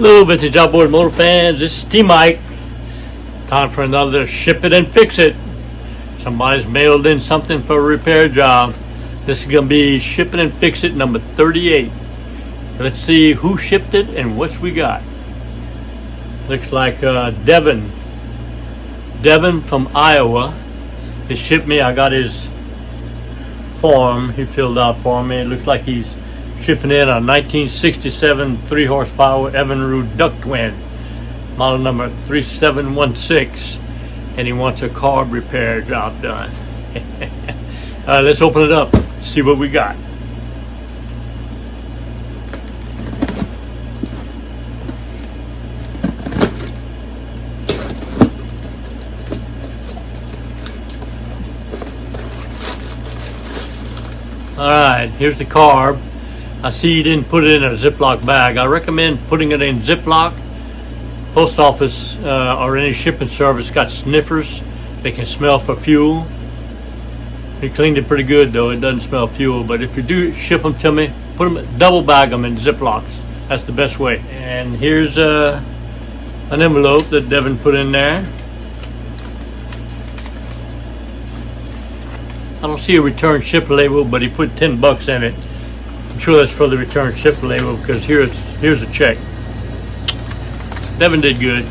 Hello, vintage outboard motor fans. This is T-Mike. Time for another ship it and fix it. Somebody's mailed in something for a repair job. This is going to be ship it and fix it number 38. Let's see who shipped it and what we got. Looks like Devin from Iowa. He shipped me. I got his form he filled out for me. It looks like he's shipping in a 1967 3 horsepower Evinrude Ducktwin, model number 3716, and he wants a carb repair job done. Let's open it up, see what we got. Alright, here's the carb. I see you didn't put it in a Ziploc bag. I recommend putting it in Ziploc. Post office or any shipping service got sniffers. They can smell for fuel. He cleaned it pretty good though. It doesn't smell fuel. But if you do ship them to me, put them, double bag them in Ziplocs. That's the best way. And here's an envelope that Devin put in there. I don't see a return ship label, but he put $10 in it. I'm sure that's for the return ship label because here's a check. Devin did good.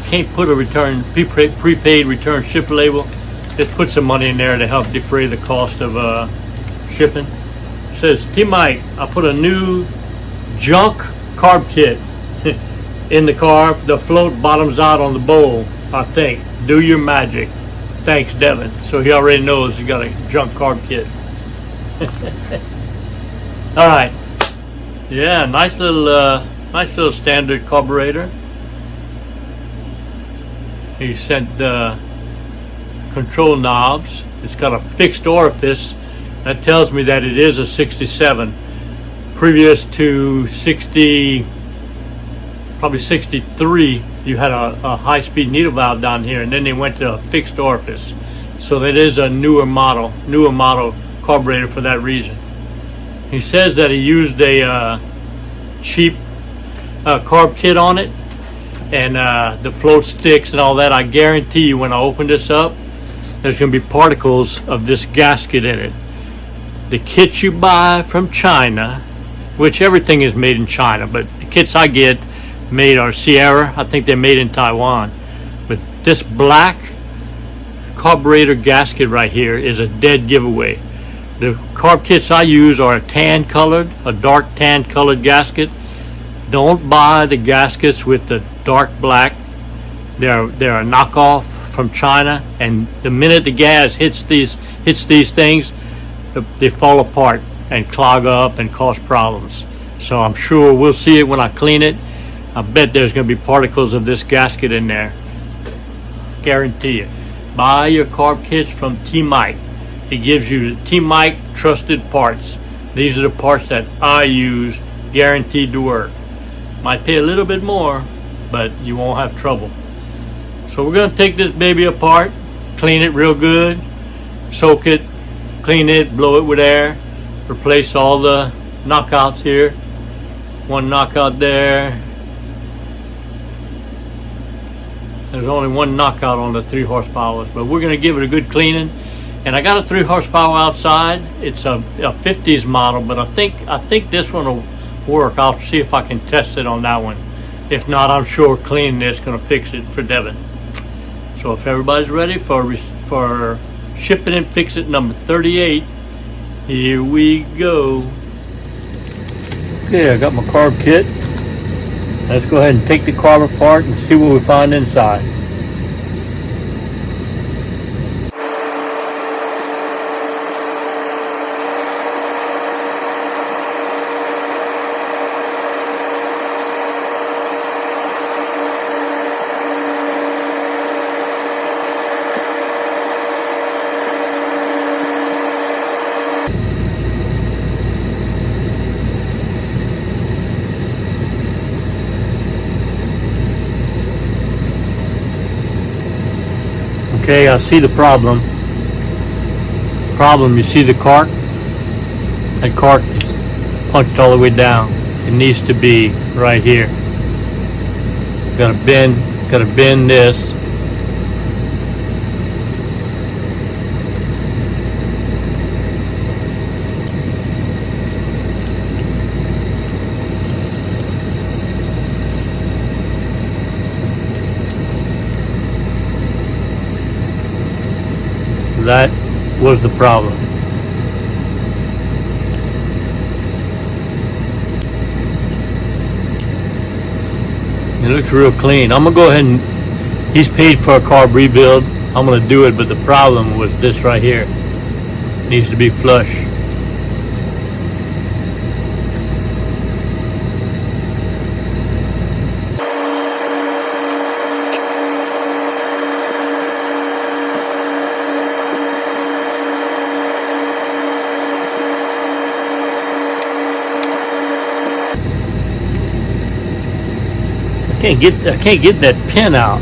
Can't put a return prepaid return ship label. Just put some money in there to help defray the cost of shipping. It says, T-Mike, I put a new junk carb kit in the carb. The float bottoms out on the bowl, I think. Do your magic. Thanks, Devin. So he already knows he got a junk carb kit. All right. Yeah, nice little standard carburetor. He sent the control knobs. It's got a fixed orifice. That tells me that it is a 67. Previous to 60, probably 63, you had a high-speed needle valve down here, and then they went to a fixed orifice. So that is a newer model carburetor for that reason. He says that he used a cheap carb kit on it, and the float sticks and all that. I guarantee you when I open this up, there's going to be particles of this gasket in it. The kits you buy from China, which everything is made in China, but the kits I get made are Sierra. I think they're made in Taiwan. But this black carburetor gasket right here is a dead giveaway. The carb kits I use are a dark tan colored gasket. Don't buy the gaskets with the dark black. They're a knockoff from China, and the minute the gas hits these things, they fall apart and clog up and cause problems. So I'm sure we'll see it when I clean it. I bet there's going to be particles of this gasket in there. Guarantee it. Buy your carb kits from T-Mike. He gives you the T-Mike trusted parts. These are the parts that I use, guaranteed to work. Might pay a little bit more, but you won't have trouble. So we're going to take this baby apart, clean it real good, soak it, clean it, blow it with air, replace all the knockouts here. One knockout there. There's only one knockout on the 3 horsepower, but we're going to give it a good cleaning. And I got a 3 horsepower outside. It's a 50s model, but I think this one will work. I'll see if I can test it on that one. If not, I'm sure cleaning this is going to fix it for Devin. So if everybody's ready for ship it and fix it number 38, here we go. Okay, I got my carb kit. Let's go ahead and take the carb apart and see what we find inside. Okay, I see the problem. You see the cork? That cork is punched all the way down. It needs to be right here. Gotta bend this. That was the problem. It looks real clean. I'm gonna go ahead and, he's paid for a carb rebuild. I'm gonna do it, but the problem was this right here. It needs to be flush. I can't get that pin out.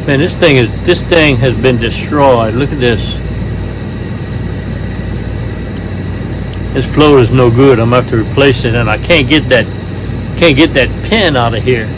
Man, this thing has been destroyed. Look at this. This float is no good. I'm gonna have to replace it, and I can't get that pin out of here.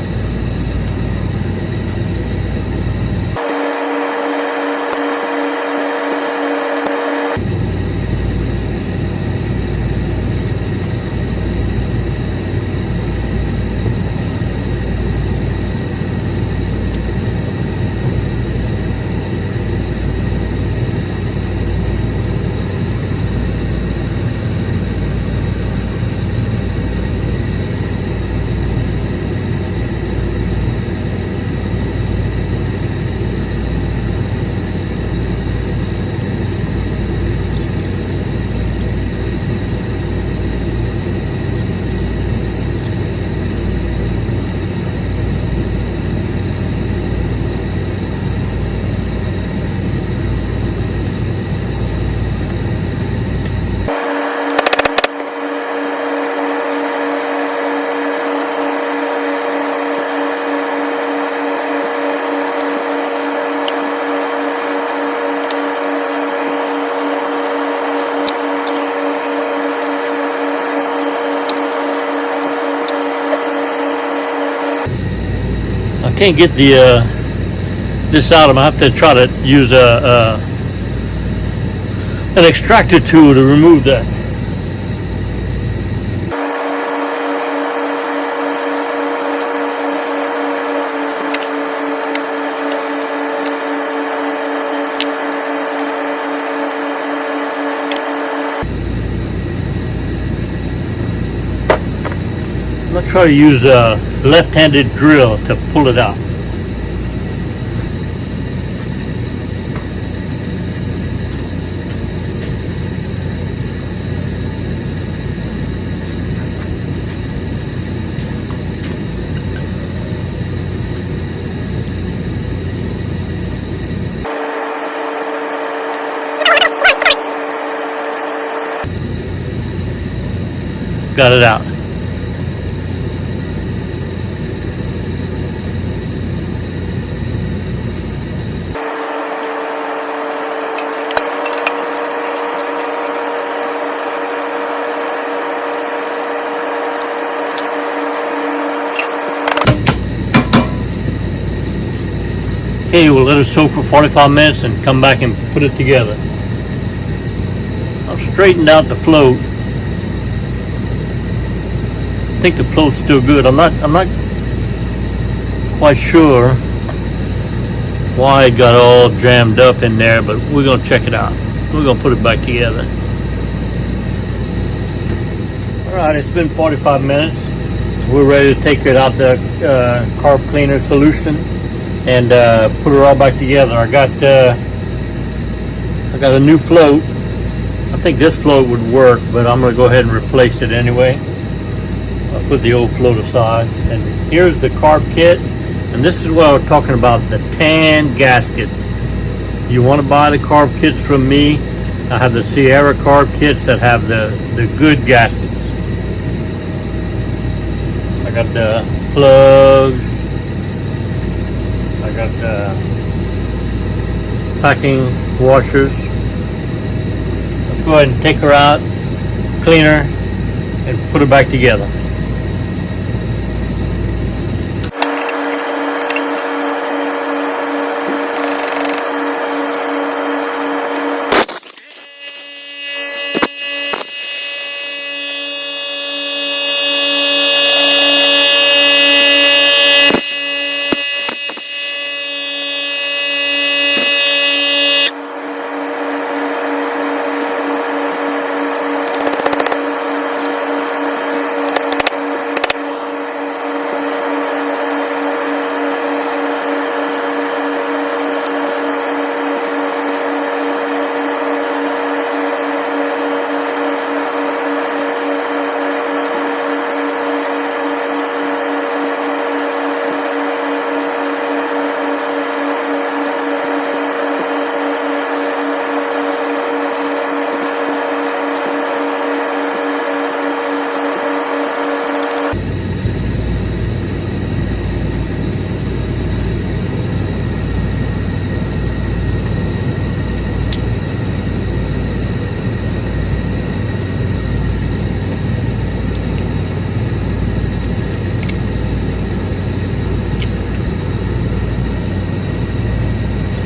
I can't get the this out of them. I have to try to use an extractor tool to remove that. I'm going to try to use a left-handed drill to pull it out. Got it out. Okay, we'll let it soak for 45 minutes and come back and put it together. I've straightened out the float. I think the float's still good. I'm not quite sure why it got all jammed up in there, but we're gonna check it out. We're gonna put it back together. All right, it's been 45 minutes. We're ready to take it out the carb cleaner solution and put it all back together. I got a new float. I think this float would work, but I'm gonna go ahead and replace it anyway. I'll put the old float aside. And here's the carb kit. And this is what I was talking about, the tan gaskets. You want to buy the carb kits from me. I have the Sierra carb kits that have the good gaskets. I got the plugs. I got the packing washers. Let's go ahead and take her out, clean her, and put her back together.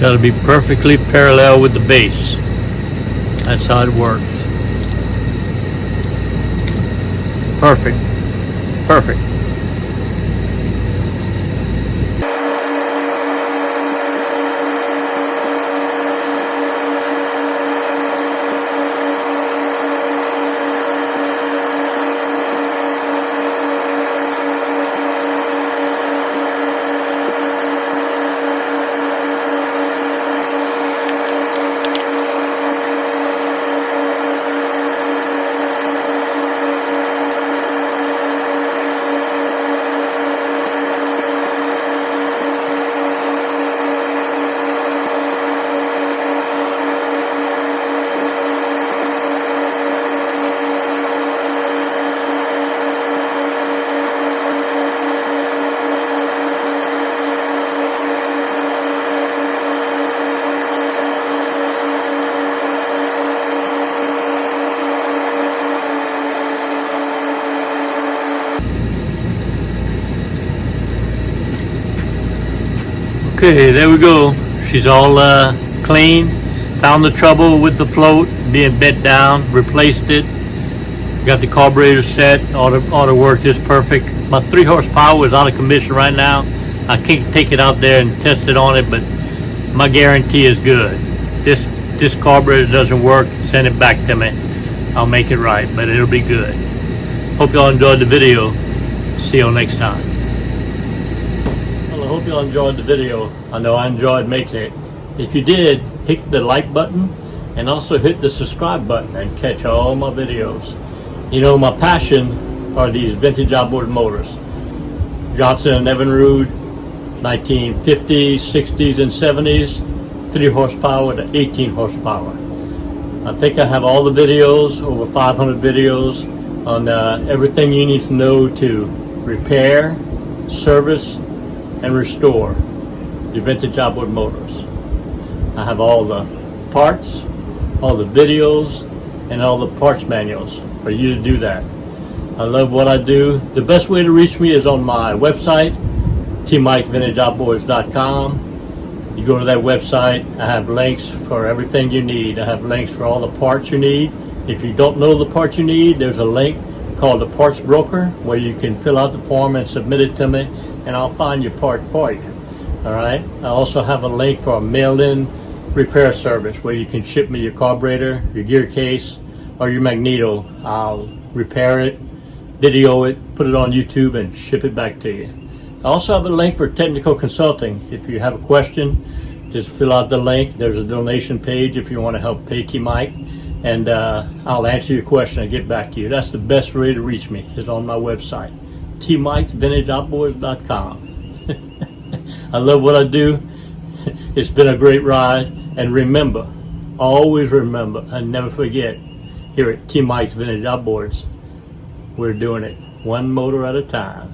got to be perfectly parallel with the base. That's how it works. Perfect. Perfect. Okay, there we go. She's all clean. Found the trouble with the float being bent down, replaced it. Got the carburetor set, ought to work just perfect. My 3 horsepower is out of commission right now. I can't take it out there and test it on it, but my guarantee is good. This carburetor doesn't work, send it back to me. I'll make it right, but it'll be good. Hope y'all enjoyed the video. See y'all next time. Well, I hope y'all enjoyed the video. I know I enjoyed making it. If you did, hit the like button and also hit the subscribe button and catch all my videos. You know, my passion are these vintage outboard motors. Johnson and Evinrude, 1950s, 60s, and 70s, 3 horsepower to 18 horsepower. I think I have all the videos, over 500 videos, on everything you need to know to repair, service, and restore your vintage outboard motors. I have all the parts, all the videos, and all the parts manuals for you to do that. I love what I do. The best way to reach me is on my website, tmikevintageoutboards.com. You go to that website, I have links for everything you need. I have links for all the parts you need. If you don't know the parts you need, there's a link called the Parts Broker where you can fill out the form and submit it to me, and I'll find your part for you. All right. I also have a link for a mail-in repair service where you can ship me your carburetor, your gear case, or your magneto. I'll repair it, video it, put it on YouTube, and ship it back to you. I also have a link for technical consulting. If you have a question, just fill out the link. There's a donation page if you want to help pay T-Mike, and I'll answer your question and get back to you. That's the best way to reach me, is on my website, tmikevintageoutboards.com. I love what I do. It's been a great ride. And remember, always remember, and never forget, here at T-Mike's Vintage Outboards, we're doing it one motor at a time.